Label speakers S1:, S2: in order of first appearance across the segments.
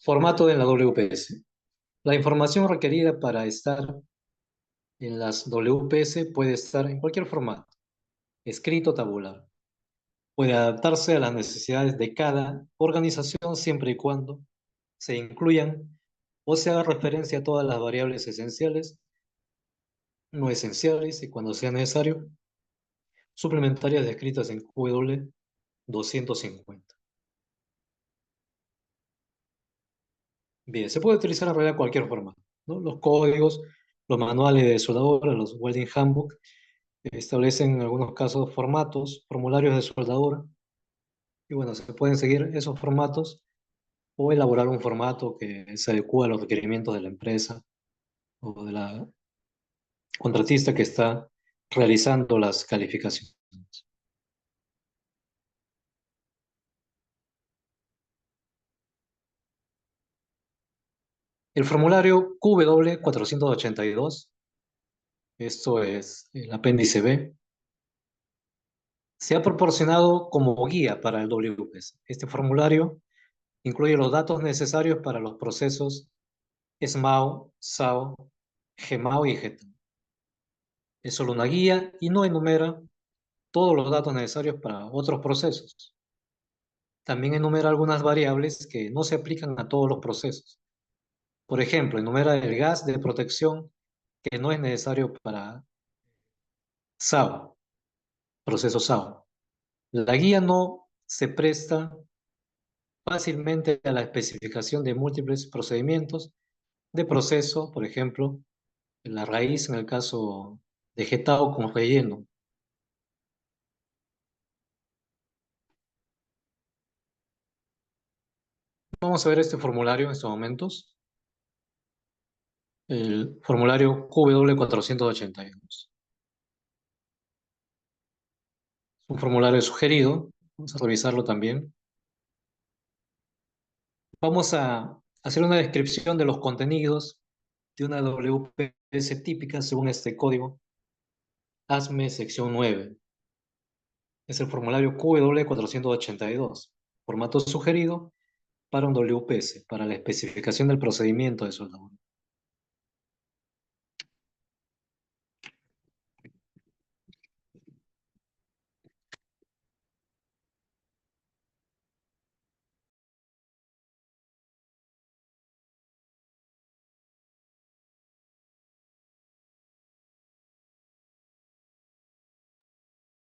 S1: Formato en la WPS. La información requerida para estar en las WPS puede estar en cualquier formato, escrito o tabular. Puede adaptarse a las necesidades de cada organización siempre y cuando se incluyan o se haga referencia a todas las variables esenciales, no esenciales y cuando sea necesario, suplementarias descritas en QW 250. Bien, se puede utilizar en realidad cualquier formato, ¿no? Los códigos, los manuales de soldadura, los Welding Handbook, establecen en algunos casos formatos, formularios de soldadura, y bueno, se pueden seguir esos formatos o elaborar un formato que se adecue a los requerimientos de la empresa o de la contratista que está realizando las calificaciones. El formulario QW 482, esto es el apéndice B, se ha proporcionado como guía para el WPS. Este formulario incluye los datos necesarios para los procesos SMAO, SAO, GMAO y GETA. Es solo una guía y no enumera todos los datos necesarios para otros procesos. También enumera algunas variables que no se aplican a todos los procesos. Por ejemplo, enumera el gas de protección que no es necesario para SAO, proceso SAO. La guía no se presta fácilmente a la especificación de múltiples procedimientos de proceso, por ejemplo, la raíz en el caso de GETAO con relleno. Vamos a ver este formulario en estos momentos. El formulario QW 482. Es un formulario sugerido. Vamos a revisarlo también. Vamos a hacer una descripción de los contenidos de una WPS típica según este código. ASME sección 9. Es el formulario QW 482. Formato sugerido para un WPS, para la especificación del procedimiento de soldadura.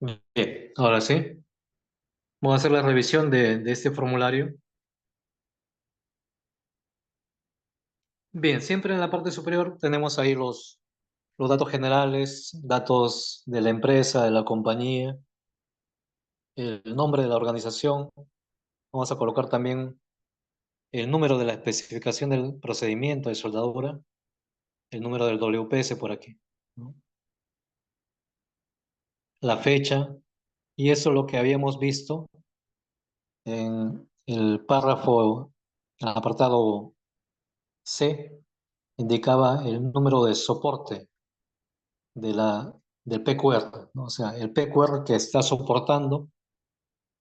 S1: Bien, ahora sí. Vamos a hacer la revisión de este formulario. Bien, siempre en la parte superior tenemos ahí los datos generales, datos de la empresa, de la compañía, el nombre de la organización. Vamos a colocar también el número de la especificación del procedimiento de soldadura, el número del WPS por aquí, ¿no? La fecha, y eso es lo que habíamos visto en el párrafo, el apartado C, indicaba el número de soporte de del PQR, ¿no? O sea, el PQR que está soportando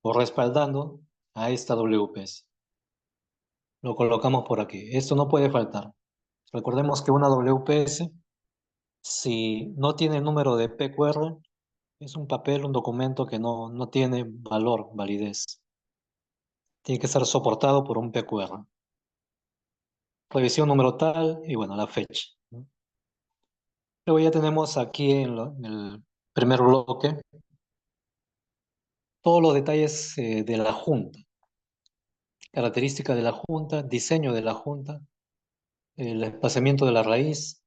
S1: o respaldando a esta WPS. Lo colocamos por aquí. Esto no puede faltar. Recordemos que una WPS, si no tiene el número de PQR, es un papel, un documento que no tiene valor, validez. Tiene que ser soportado por un PQR. Revisión número tal y bueno, la fecha, ¿no? Luego ya tenemos aquí en el primer bloque todos los detalles de la junta, características de la junta, diseño de la junta, el espaciamiento de la raíz,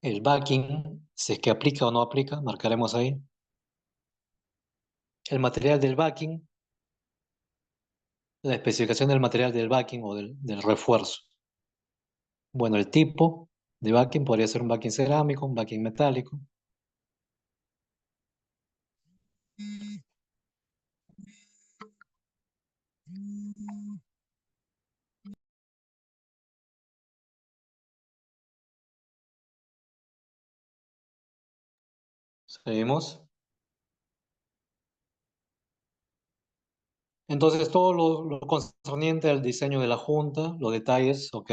S1: el backing, si es que aplica o no aplica, marcaremos ahí. El material del backing, la especificación del material del backing o del refuerzo. Bueno, el tipo de backing podría ser un backing cerámico, un backing metálico. Seguimos. Entonces, todo lo concerniente al diseño de la junta, los detalles, ok.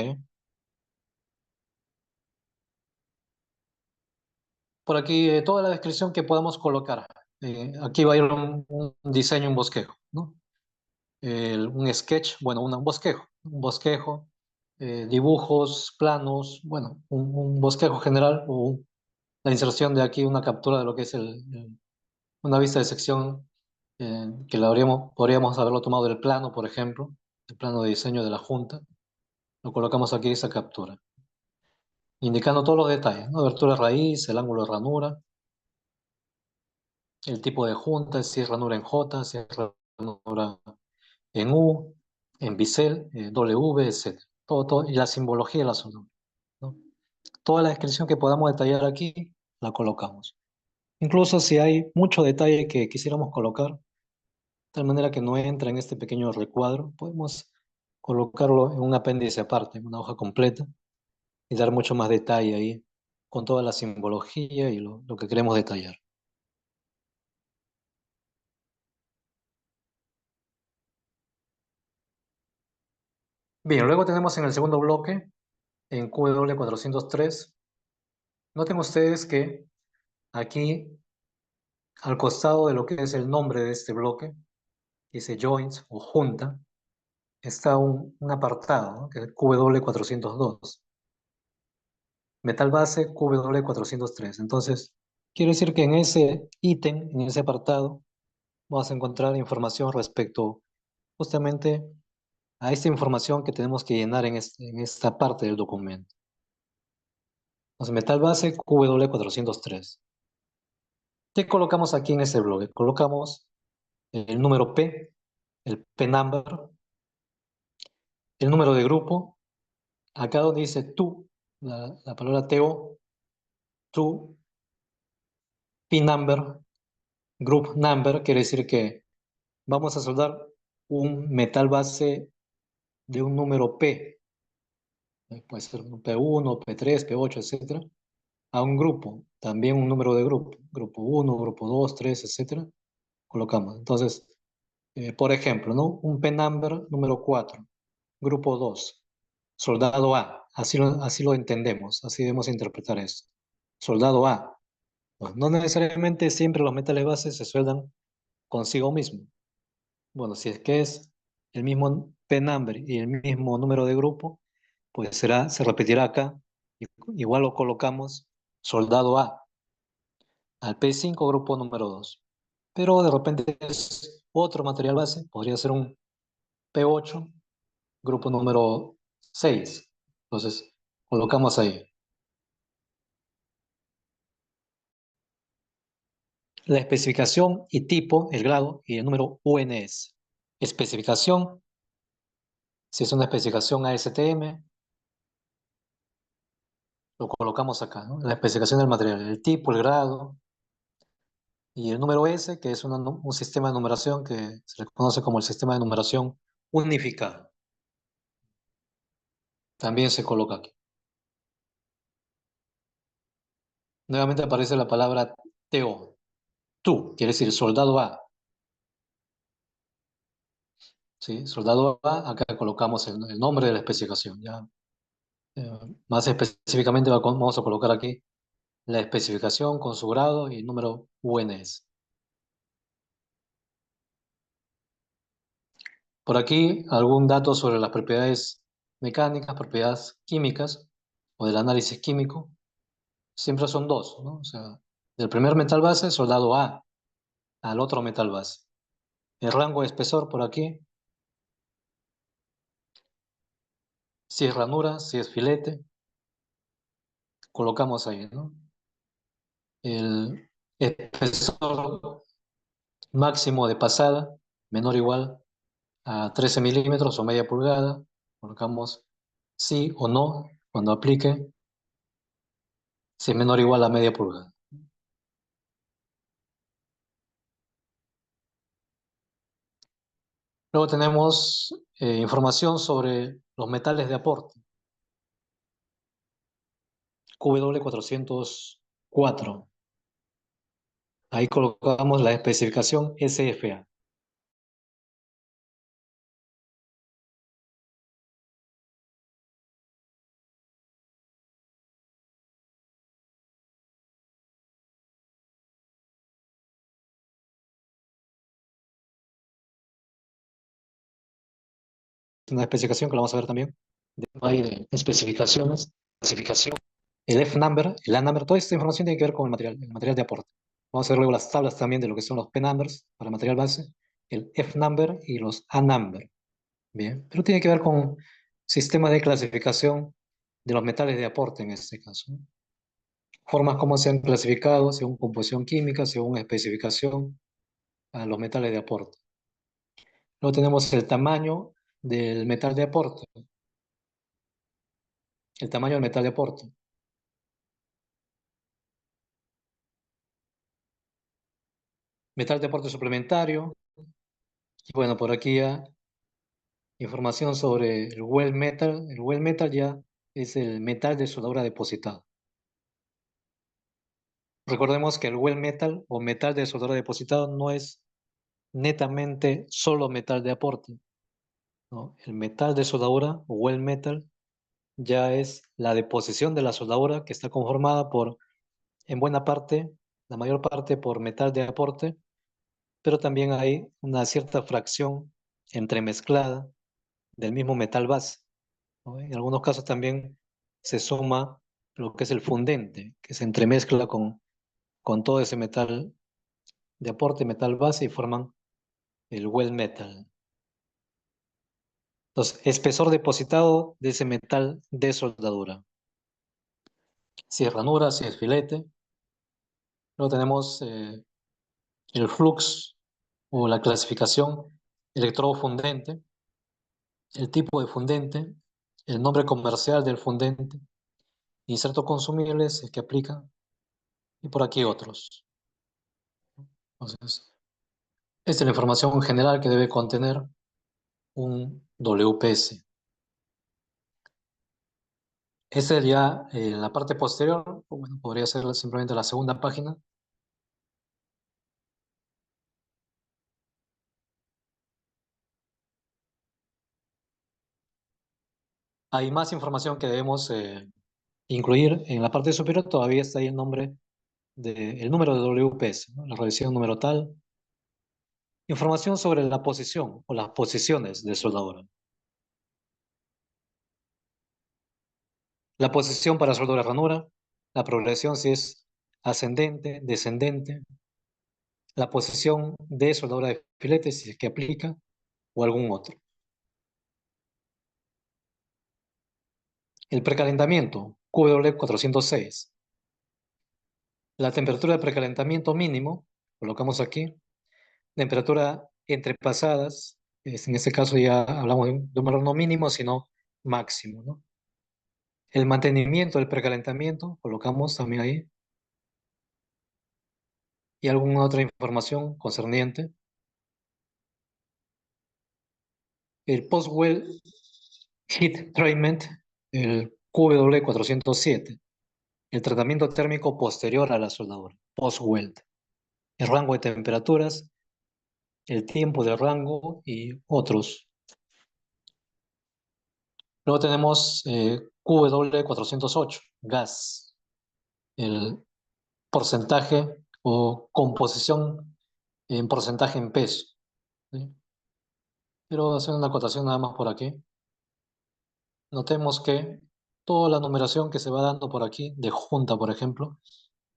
S1: Por aquí, toda la descripción que podamos colocar. Aquí va a ir un diseño, un bosquejo, ¿no? Un sketch, bueno, un bosquejo, dibujos, planos, bueno, un bosquejo general o la inserción de aquí, una captura de lo que es una vista de sección que podríamos haberlo tomado del plano, por ejemplo, el plano de diseño de la junta. Lo colocamos aquí, esa captura, indicando todos los detalles, ¿no? Abertura raíz, el ángulo de ranura, el tipo de junta, si es ranura en J, si es ranura en U, en bisel, W, etc. Todo, y la simbología de la zona, ¿no? Toda la descripción que podamos detallar aquí, la colocamos. Incluso si hay mucho detalle que quisiéramos colocar, de tal manera que no entra en este pequeño recuadro, podemos colocarlo en un apéndice aparte, en una hoja completa, y dar mucho más detalle ahí, con toda la simbología y lo que queremos detallar. Bien, luego tenemos en el segundo bloque, en QW403, noten ustedes que aquí, al costado de lo que es el nombre de este bloque, dice joints o junta, está un apartado, ¿no? Que es QW402, metal base QW403. Entonces, quiere decir que en ese ítem, en ese apartado, vamos a encontrar información respecto justamente a esta información que tenemos que llenar en esta parte del documento. Entonces, metal base QW403. ¿Qué colocamos aquí en ese bloque? Colocamos el número P, el P number, el número de grupo, acá donde dice tú, la palabra TO, tú, P number, group number, quiere decir que vamos a soldar un metal base de un número P, puede ser un P1, P3, P8, etcétera, a un grupo, también un número de grupo, grupo 1, grupo 2, 3, etcétera, colocamos. Entonces, por ejemplo, ¿no? Un P number número 4, grupo 2, soldado A, así lo entendemos, así debemos interpretar esto. Soldado A. Pues no necesariamente siempre los metales bases se sueldan consigo mismo. Bueno, si es que es el mismo P number y el mismo número de grupo, pues se repetirá acá. Igual lo colocamos soldado A al P5 grupo número 2. Pero de repente es otro material base, podría ser un P8 grupo número 6. Entonces, colocamos ahí. La especificación y tipo, el grado y el número UNS. Especificación, si es una especificación ASTM, lo colocamos acá, ¿no? La especificación del material, el tipo, el grado y el número S, que es un sistema de numeración que se le conoce como el sistema de numeración unificado. También se coloca aquí. Nuevamente aparece la palabra TO. Tú, quiere decir soldado A. ¿Sí? Soldado A, acá colocamos el nombre de la especificación. Ya, eh, más específicamente vamos a colocar aquí la especificación con su grado y el número UNS. Por aquí, algún dato sobre las propiedades mecánicas, propiedades químicas o del análisis químico. Siempre son dos, ¿no? O sea, del primer metal base, soldado A, al otro metal base. El rango de espesor por aquí, si es ranura, si es filete, colocamos ahí, ¿no? El espesor máximo de pasada, menor o igual a 13 milímetros o media pulgada, colocamos sí o no cuando aplique, si es menor o igual a media pulgada. Luego tenemos información sobre los metales de aporte, QW404. Ahí colocamos la especificación SFA. una especificación que la vamos a ver también. Hay de especificaciones, clasificación, el F-number, el A-number, toda esta información tiene que ver con el material de aporte. Vamos a ver luego las tablas también de lo que son los P-numbers para material base, el F-number y los A-number. Bien, pero tiene que ver con sistemas de clasificación de los metales de aporte en este caso, ¿no? Formas como se han clasificado según composición química, según especificación a los metales de aporte. Luego tenemos el tamaño del metal de aporte, el tamaño del metal de aporte. Metal de aporte suplementario, y bueno, por aquí ya información sobre el well metal. El well metal ya es el metal de soldadura depositado. Recordemos que el well metal o metal de soldadura depositado no es netamente solo metal de aporte, ¿no? El metal de soldadura o well metal ya es la deposición de la soldadura que está conformada por, en buena parte, la mayor parte por metal de aporte, pero también hay una cierta fracción entremezclada del mismo metal base, ¿no? En algunos casos también se suma lo que es el fundente, que se entremezcla con todo ese metal de aporte, metal base, y forman el well metal. Entonces, espesor depositado de ese metal de soldadura. Si es ranura, si es filete. Luego tenemos el flux o la clasificación, electrodo fundente, el tipo de fundente, el nombre comercial del fundente, insertos consumibles, el que aplica, y por aquí otros. Entonces, esta es la información general que debe contener un WPS. Esta ya en la parte posterior, bueno, podría ser simplemente la segunda página. Hay más información que debemos incluir. En la parte superior todavía está ahí el nombre el número de WPS, ¿no? La revisión número tal. Información sobre la posición o las posiciones de soldadura. La posición para soldadura ranura, la progresión si es ascendente, descendente, la posición de soldadura de filete si es que aplica o algún otro. El precalentamiento, QW406. La temperatura de precalentamiento mínimo, colocamos aquí, temperatura entre pasadas, en este caso ya hablamos de un número no mínimo, sino máximo, ¿no? El mantenimiento del precalentamiento, colocamos también ahí, y alguna otra información concerniente. El post-well heat treatment, el QW407, el tratamiento térmico posterior a la soldadura, post-weld, el rango de temperaturas, el tiempo de rango y otros. Luego tenemos QW408, gas, el porcentaje o composición en porcentaje en peso, ¿sí? Quiero hacer una acotación nada más por aquí. Notemos que toda la numeración que se va dando por aquí, de junta, por ejemplo,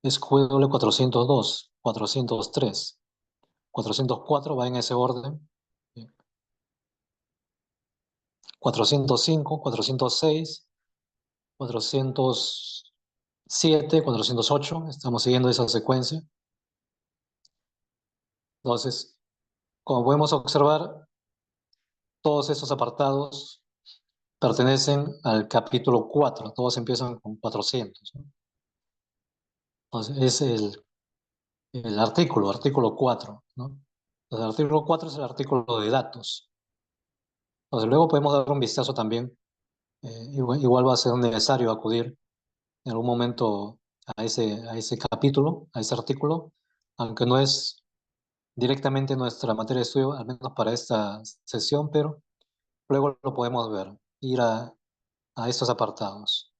S1: es QW402, 403, 404 va en ese orden, 405, 406, 407, 408, estamos siguiendo esa secuencia. Entonces, como podemos observar, todos esos apartados pertenecen al capítulo 4, todos empiezan con 400, ¿no? Entonces, es el artículo 4, ¿no? Entonces, el artículo 4 es el artículo de datos. Entonces, luego podemos dar un vistazo también. Igual va a ser necesario acudir en algún momento a ese capítulo, a ese artículo, aunque no es directamente nuestra materia de estudio, al menos para esta sesión, pero luego lo podemos ver, ir a estos apartados.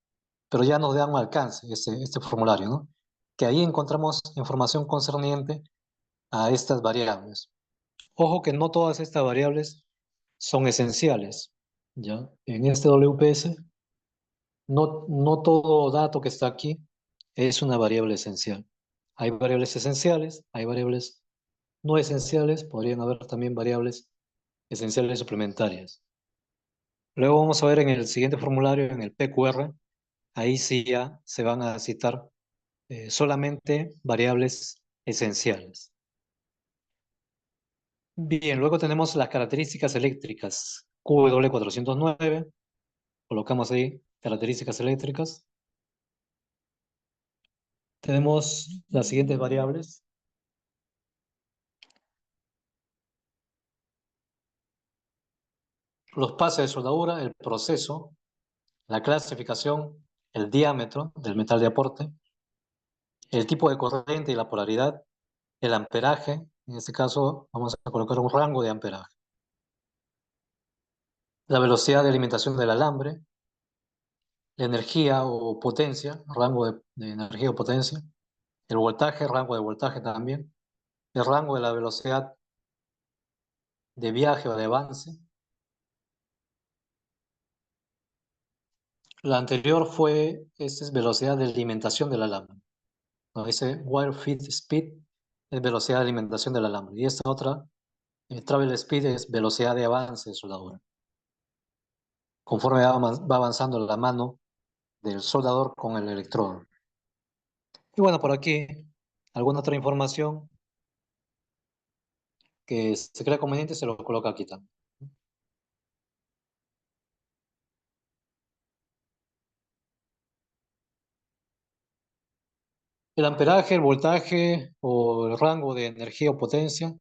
S1: Pero ya nos da un alcance este formulario, ¿no? Que ahí encontramos información concerniente a estas variables. Ojo que no todas estas variables son esenciales. ¿ya? En este WPS, no todo dato que está aquí es una variable esencial. Hay variables esenciales, hay variables no esenciales, podrían haber también variables esenciales suplementarias. Luego vamos a ver en el siguiente formulario, en el PQR, ahí sí ya se van a citar solamente variables esenciales. Bien, luego tenemos las características eléctricas. QW409, colocamos ahí características eléctricas. Tenemos las siguientes variables. Los pases de soldadura, el proceso, la clasificación, el diámetro del metal de aporte, el tipo de corriente y la polaridad, el amperaje. En este caso vamos a colocar un rango de amperaje. La velocidad de alimentación del alambre, la energía o potencia, rango de energía o potencia, el voltaje, rango de voltaje también, el rango de la velocidad de viaje o de avance. La anterior esta es velocidad de alimentación del alambre. ¿No? Dice wire feed speed es velocidad de alimentación del alambre. Y esta otra, travel speed, es velocidad de avance de soldadura. Conforme va avanzando la mano del soldador con el electrodo. Y bueno, por aquí, alguna otra información que se crea conveniente se lo coloca aquí también. El amperaje, el voltaje o el rango de energía o potencia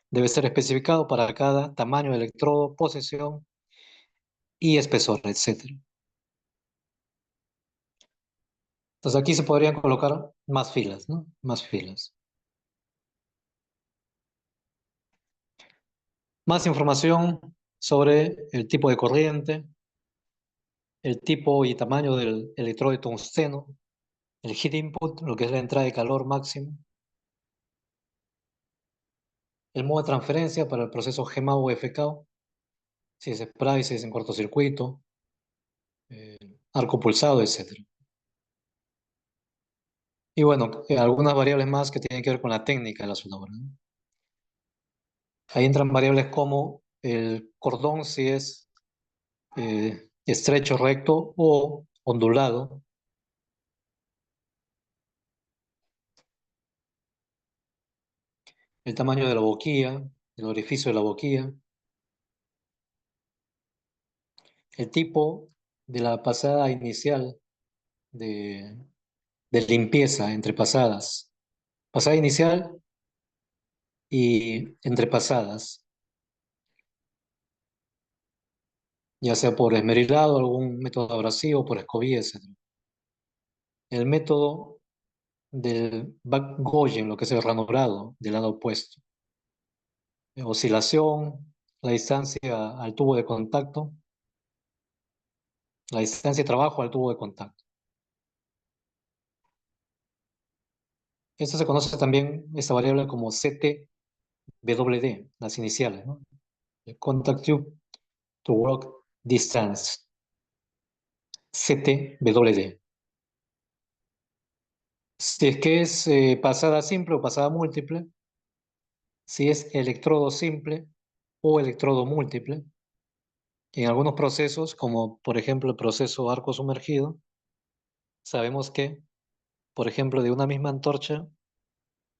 S1: debe ser especificado para cada tamaño de electrodo, posición y espesor, etcétera. Entonces aquí se podrían colocar más filas, ¿no? Más filas. Más información sobre el tipo de corriente, el tipo y tamaño del electrodo de tungsteno, el heat input, lo que es la entrada de calor máximo, el modo de transferencia para el proceso GMAO o FKO, si es spray, si es en cortocircuito, eh, arco pulsado, etcétera. Y bueno, algunas variables más que tienen que ver con la técnica de la soldadura, ¿no? Ahí entran variables como el cordón, si es estrecho, recto o ondulado, el tamaño de la boquilla, el orificio de la boquilla, el tipo de la pasada inicial de, de limpieza entre pasadas. Pasada inicial y entre pasadas, ya sea por esmerilado, algún método abrasivo, por escobilla, etc. El método del backgoyen, lo que es el ranurado del lado opuesto. Oscilación, la distancia al tubo de contacto, la distancia de trabajo al tubo de contacto. Esto se conoce también, esta variable como CTWD, las iniciales, ¿no? El Contact Tube to Work Distance, CTWD. Si es que es pasada simple o pasada múltiple, si es electrodo simple o electrodo múltiple, en algunos procesos, como por ejemplo el proceso arco sumergido, sabemos que, por ejemplo, de una misma antorcha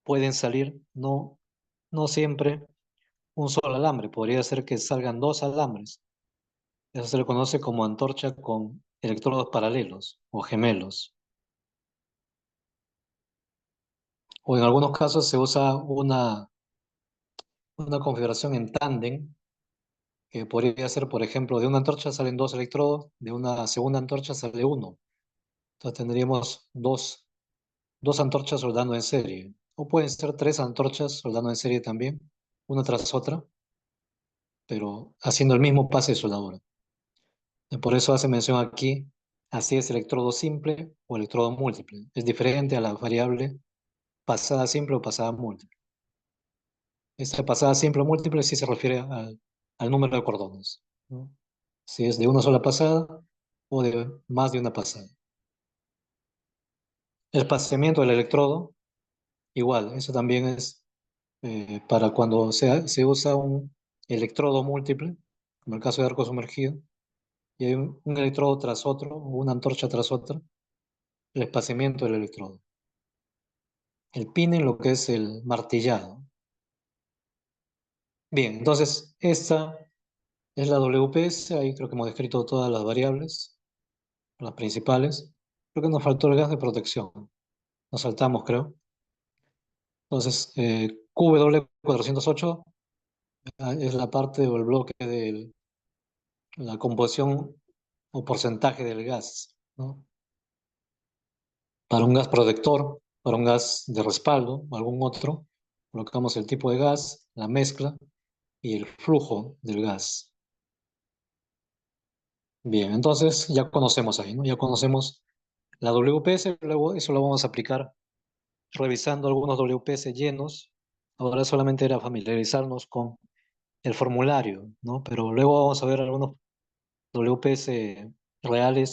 S1: pueden salir no siempre un solo alambre, podría ser que salgan dos alambres. Eso se le conoce como antorcha con electrodos paralelos o gemelos. O en algunos casos se usa una configuración en tándem, que podría ser, por ejemplo, de una antorcha salen dos electrodos, de una segunda antorcha sale uno. Entonces tendríamos dos antorchas soldando en serie. O pueden ser tres antorchas soldando en serie también, una tras otra, pero haciendo el mismo pase de soldadura. Y por eso hace mención aquí, así es electrodo simple o electrodo múltiple. Es diferente a la variable pasada simple o pasada múltiple. Esta pasada simple o múltiple sí se refiere al número de cordones, ¿no? si es de una sola pasada o de más de una pasada. El espaciamiento del electrodo, igual, eso también es para cuando se usa un electrodo múltiple, como el caso de arco sumergido, y hay un electrodo tras otro, o una antorcha tras otra, el espaciamiento del electrodo. El pinning, lo que es el martillado. Bien, entonces esta es la WPS, ahí creo que hemos descrito todas las variables, las principales. Creo que nos faltó el gas de protección, nos saltamos creo. Entonces, QW408 es la parte o el bloque de la composición o porcentaje del gas, ¿no? Para un gas protector, para un gas de respaldo, algún otro, colocamos el tipo de gas, la mezcla y el flujo del gas. Bien, entonces ya conocemos ahí, ¿no? Ya conocemos la WPS, luego eso lo vamos a aplicar revisando algunos WPS llenos. Ahora solamente era familiarizarnos con el formulario, ¿no? Pero luego vamos a ver algunos WPS reales